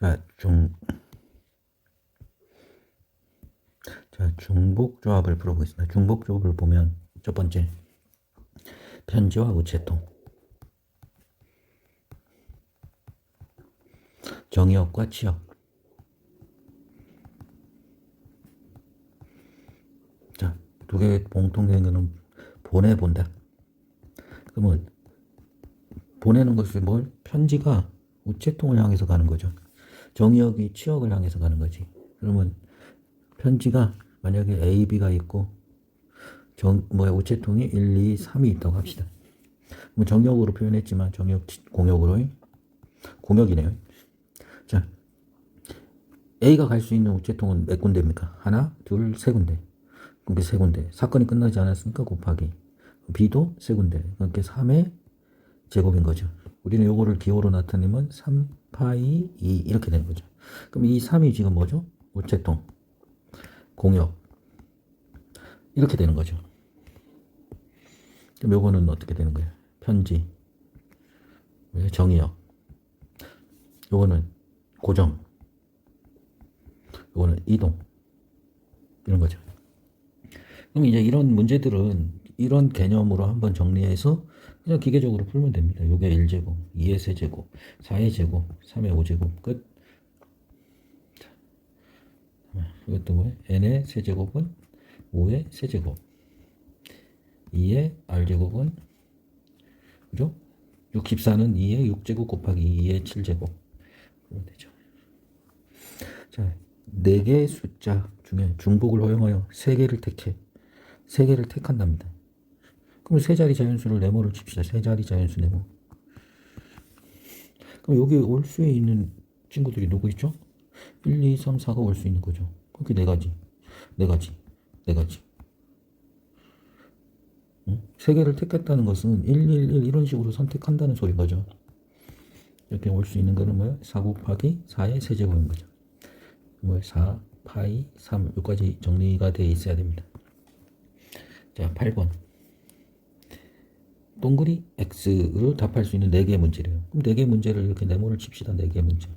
자, 중복 조합을 풀어보겠습니다. 중복 조합을 보면 첫 번째, 편지와 우체통, 정의역과 치역. 자, 두 개의 공통된 거는 보내본다. 그러면 보내는 것이 뭘? 편지가 우체통을 향해서 가는 거죠. 정의역이 치역을 향해서 가는 거지. 그러면 편지가 만약에 A, B가 있고 우체통이 1, 2, 3이 있다고 합시다. 그럼 정역으로 표현했지만 정역 공역으로 공역이네요. 자, A가 갈 수 있는 우체통은 몇 군데입니까? 하나, 둘, 세 군데. 그러니까 세 군데. 사건이 끝나지 않았으니까 곱하기. B도 세 군데. 그러니까 3의 제곱인 거죠. 우리는 요거를 기호로 나타내면 3파이 2 이렇게 되는 거죠. 그럼 이 3이 지금 뭐죠? 우체통, 공역 이렇게 되는 거죠. 그럼 요거는 어떻게 되는 거예요? 편지, 정의역, 요거는 고정, 요거는 이동 이런 거죠. 그럼 이제 이런 문제들은 이런 개념으로 한번 정리해서 그냥 기계적으로 풀면 됩니다. 요게 1제곱, 2의 세제곱, 4의 제곱, 3의 5제곱 끝. 이것도 뭐예요? n의 세제곱은 5의 세제곱, 2의 r제곱은 그죠? 64는 2의 6제곱 곱하기 2의 7제곱 그러면 되죠. 자, 4개의 숫자 중에 중복을 허용하여 3개를 택해 3개를 택한답니다. 그럼 세 자리 자연수를 네모를 칩시다. 세 자리 자연수 네모. 그럼 여기 올 수에 있는 친구들이 누구 있죠? 1, 2, 3, 4가 올 수 있는 거죠. 그렇게 네 가지. 응? 세 개를 택했다는 것은 1, 1, 1 이런 식으로 선택한다는 소리인 거죠. 이렇게 올 수 있는 거는 뭐야? 4 곱하기 4의 세제곱인 거죠. 4 파이 3 여기까지 정리가 되어 있어야 됩니다. 자, 8번. 동그리 X로 답할 수 있는 4개의 문제래요. 그럼 4개의 문제를 이렇게 네모를 칩시다. 4개의 문제.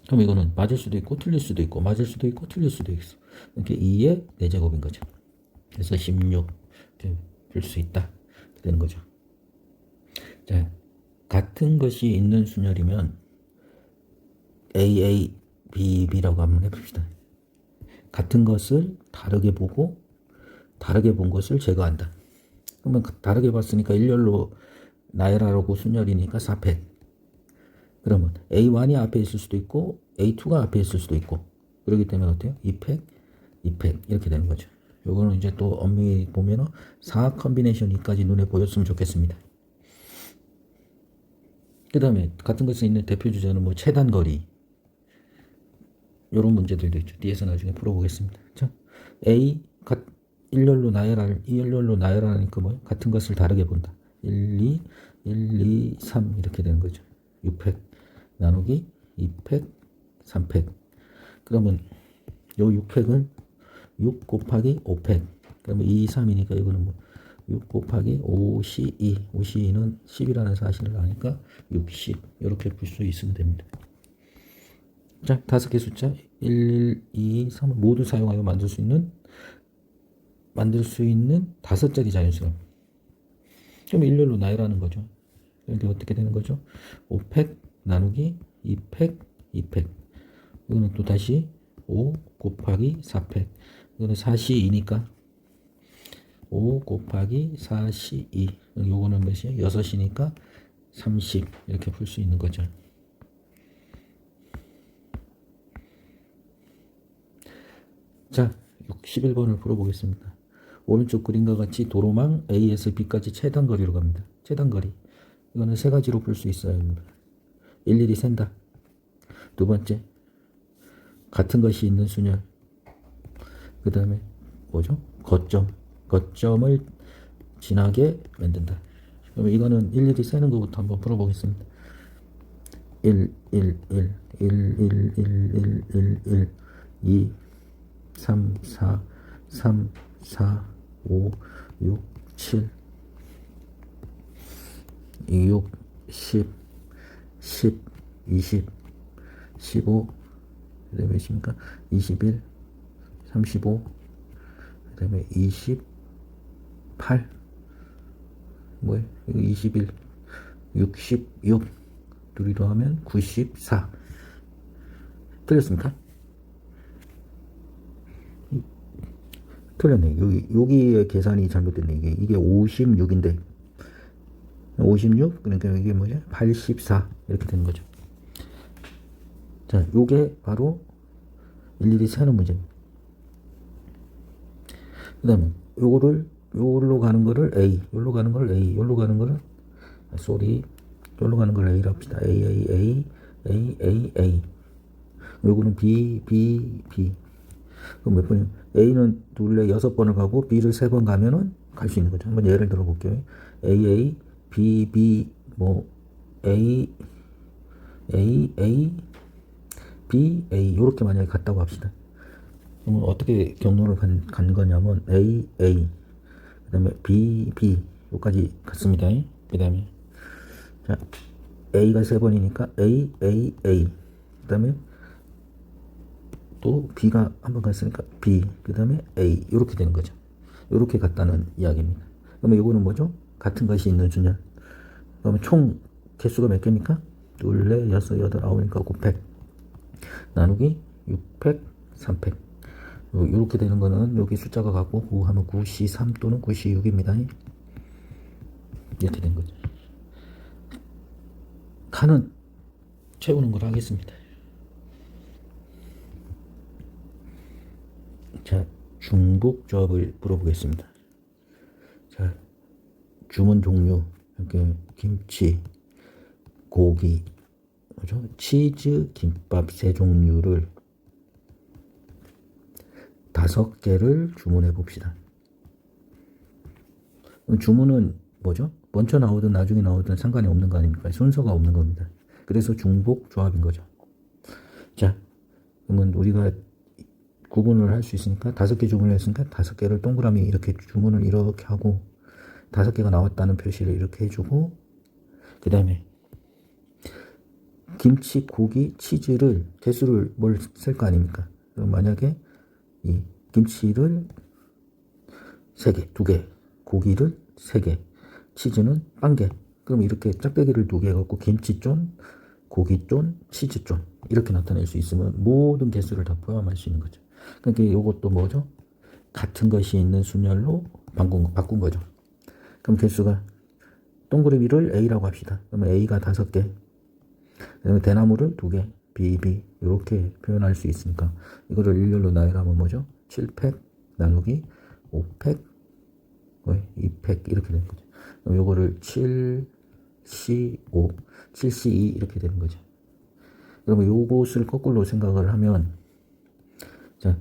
그럼 이거는 맞을 수도 있고 틀릴 수도 있고 맞을 수도 있고 틀릴 수도 있어. 이렇게 2의 4제곱인 거죠. 그래서 16 풀 수 있다 되는 거죠. 자, 같은 것이 있는 순열이면 A, B, B라고 한번 해봅시다. 같은 것을 다르게 보고 다르게 본 것을 제거한다. 그러면 다르게 봤으니까 일렬로 나열하라고 순열이니까 4팩. 그러면 A1이 앞에 있을 수도 있고 A2가 앞에 있을 수도 있고 그렇기 때문에 어때요? 2팩, 2팩 이렇게 되는 거죠. 요거는 이제 또 엄밀히 보면은 4 컨비네이션이까지 눈에 보였으면 좋겠습니다. 그 다음에 같은 것에 있는 대표 주제는 뭐 최단거리 요런 문제들도 있죠. 뒤에서 나중에 풀어보겠습니다. 자, A 일렬로 나열하니까 뭐예요? 같은 것을 다르게 본다. 1, 2, 1, 2, 3 이렇게 되는 거죠. 6팩 나누기 2팩 3팩. 그러면 요 6팩은 6 곱하기 5팩. 그러면 2, 3이니까 이거는 뭐 6 곱하기 5C2. 5C2는 10이라는 사실을 아니까 60. 이렇게 풀 수 있으면 됩니다. 자, 5개 숫자 1, 2, 3을 모두 사용하여 만들 수 있는 5자리 자연수를. 그럼 일렬로 나열하는 거죠. 이게 어떻게 되는 거죠? 5팩 나누기 2팩 2팩. 이거는 또 다시 5 곱하기 4팩. 이거는 4C2니까 5 곱하기 4C2. 요거는 몇이에요? 6이니까 30. 이렇게 풀 수 있는 거죠. 자, 61번을 풀어보겠습니다. 오른쪽 그림과 같이 도로망 A에서 B까지 최단거리로 갑니다. 최단거리. 이거는 세 가지로 풀 수 있어요. 일일이 센다. 두 번째, 같은 것이 있는 순열. 그 다음에 뭐죠? 거점을 지나게 만든다. 그러면 이거는 일일이 세는 것부터 한번 풀어보겠습니다. 1, 1, 1, 1, 1, 1, 1, 1, 1, 2, 3, 4, 3, 4, 5, 6, 7, 6, 10, 10, 20, 15, 그 다음에 몇입니까? 21, 35, 그 다음에 28, 뭐예요? 21, 66, 둘이 더하면 94. 틀렸습니까? 틀렸네. 여기에 계산이 잘못됐네. 이게 56인데 56, 그러니까 이게 뭐죠? 84 이렇게 되는 거죠. 자, 요게 바로 일일이 세는 문제입니다. 그 다음에 요걸로 가는 거를 A, 요로 가는 거를 A, 요로 가는 거를 요로 가는 걸 A라고 합시다. A. 요거는 B. 그럼 몇 번이요? A는 둘레 6번을 가고 B를 3번 가면은 갈 수 있는 거죠. 한번 예를 들어 볼게요. A, B, 뭐 A, B, 요렇게 만약에 갔다고 합시다. 그러면 어떻게 경로를 간 거냐면 A, 그 다음에 B, 요까지 갔습니다. 그 다음에 자, A가 3번이니까 A. 그 다음에 또 B가 한 번 갔으니까 B, 그 다음에 A 이렇게 되는 거죠. 이렇게 갔다는 이야기입니다. 그러면 이거는 뭐죠? 같은 것이 있는 수냐. 그러면 총 개수가 몇 개입니까? 둘, 넷, 여섯, 여덟, 아홉이니까 900 나누기 600, 300 이렇게 되는 거는 여기 숫자가 같고 9 하면 9C3 또는 9C6입니다. 이렇게 된 거죠. 칸은 채우는 걸 하겠습니다. 자, 중복 조합을 물어보겠습니다. 자, 주문 종류, 이렇게 김치, 고기, 그죠? 치즈, 김밥 3종류를 5개를 주문해 봅시다. 주문은 뭐죠? 먼저 나오든 나중에 나오든 상관이 없는 거 아닙니까? 순서가 없는 겁니다. 그래서 중복 조합인 거죠. 자, 그러면 우리가 구분을 할 수 있으니까 5개 주문을 했으니까 5개를 동그라미 이렇게 주문을 이렇게 하고 5개가 나왔다는 표시를 이렇게 해주고, 그 다음에 김치, 고기, 치즈를 개수를 뭘 쓸 거 아닙니까? 그럼 만약에 이 김치를 3개, 2개, 고기를 3개, 치즈는 1개. 그럼 이렇게 짝대기를 2개 갖고 김치존, 고기존, 치즈존 이렇게 나타낼 수 있으면 모든 개수를 다 포함할 수 있는 거죠. 그러니까 이것도 뭐죠? 같은 것이 있는 순열로 바꾼 거죠. 그럼 개수가 동그라미를 A라고 합시다. 그러면 A가 5개, 그다음에 대나무를 2개, B 이렇게 표현할 수 있으니까 이거를 일렬로 나열하면 뭐죠? 7팩 나누기 5팩, 2팩 이렇게 되는 거죠. 그럼 요거를 7C5, 7C2 이렇게 되는 거죠. 그러면 요것을 거꾸로 생각을 하면, 자,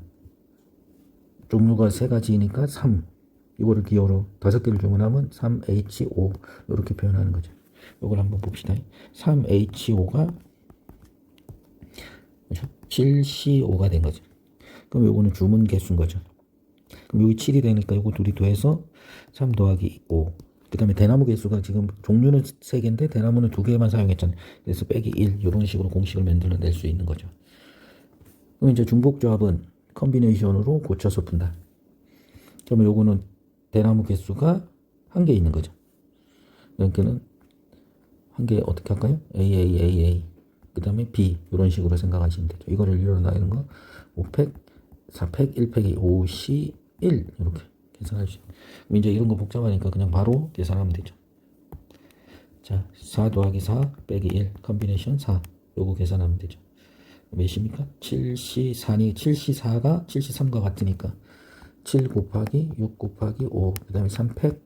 종류가 3가지니까 3, 이거를 기호로 5개를 주문하면 3H5 이렇게 표현하는 거죠. 이걸 한번 봅시다. 3H5가 7C5가 된 거죠. 그럼 요거는 주문 개수인 거죠. 그럼 여기 7이 되니까 요거 둘이 더해서 3 더하기 5. 그 다음에 대나무 개수가 지금 종류는 3개인데 대나무는 2개만 사용했잖아요. 그래서 빼기 1 이런 식으로 공식을 만들어낼 수 있는 거죠. 그럼 이제 중복조합은 컨비네이션으로 고쳐서 푼다. 그러면 요거는 대나무 개수가 1개 있는 거죠. 그러니까는 1개 어떻게 할까요? A. 그 다음에 B 이런 식으로 생각하시면 되죠. 이거를 일어나는 거 5팩, 4팩, 1팩이 5C1 이렇게 계산할 수 있어요. 이제 이런 거 복잡하니까 그냥 바로 계산하면 되죠. 자, 4 더하기 4 빼기 1 컨비네이션 4 요거 계산하면 되죠. 몇입니까? 7C4니 7C4가 7C3과 같으니까 7 곱하기 6 곱하기 5 그 다음에 3팩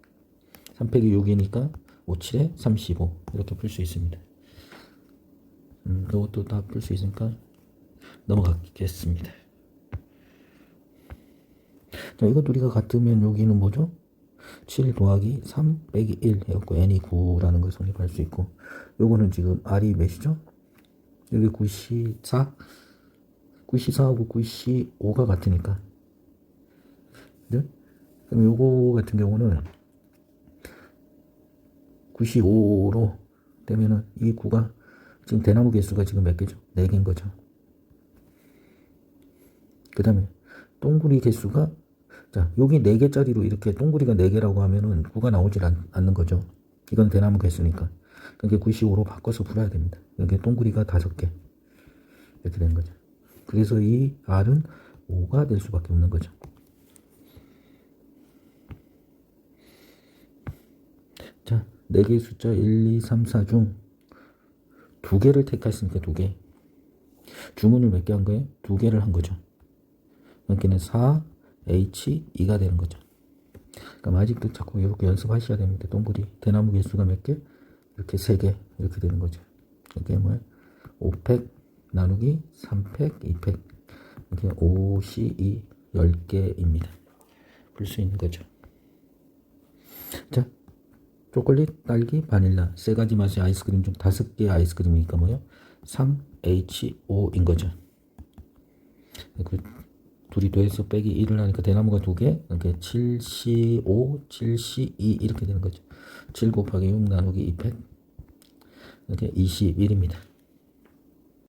3팩이 6이니까 5, 7에 35 이렇게 풀 수 있습니다. 이것도 다 풀 수 있으니까 넘어가겠습니다. 자, 이것 우리가 같으면 여기는 뭐죠? 7 더하기 3 빼기 1 해갖고 n이 9라는 걸 성립할 수 있고, 요거는 지금 r이 몇이죠? 여기 94? 94하고 95가 같으니까. 네? 그럼 요거 같은 경우는 95로 되면은 이 9가 지금 대나무 개수가 지금 몇 개죠? 4개인 거죠. 그 다음에 동그리 개수가, 자, 여기 4개짜리로 이렇게 동그리가 4개라고 하면은 9가 나오질 않는 거죠. 이건 대나무 개수니까. 그러니까 95로 바꿔서 풀어야 됩니다. 이게 동그리가 5개. 이렇게 되는 거죠. 그래서 이 R은 5가 될 수밖에 없는 거죠. 자, 4개의 숫자 1, 2, 3, 4 중 2개를 택했으니까 2개. 주문을 몇 개 한 거예요? 2개를 한 거죠. 그러니까 4, H, 2가 되는 거죠. 그럼 아직도 자꾸 이렇게 연습하셔야 됩니다. 동그리. 대나무 개수가 몇 개? 이렇게 3개. 이렇게 되는 거죠. 이게 뭐야? 5팩 나누기 3팩, 2팩. 이렇게 5, 2, 10개입니다. 풀 수 있는 거죠. 자, 초콜릿, 딸기, 바닐라 세 가지 맛의 아이스크림 중 5개의 아이스크림이니까 뭐요? 3H5인 거죠. 그 둘이 더해서 빼기 1을 하니까 대나무가 2개, 이렇게 7C5, 7C2 이렇게 되는 거죠. 7 곱하기 6 나누기 2팩, 이렇게 21입니다.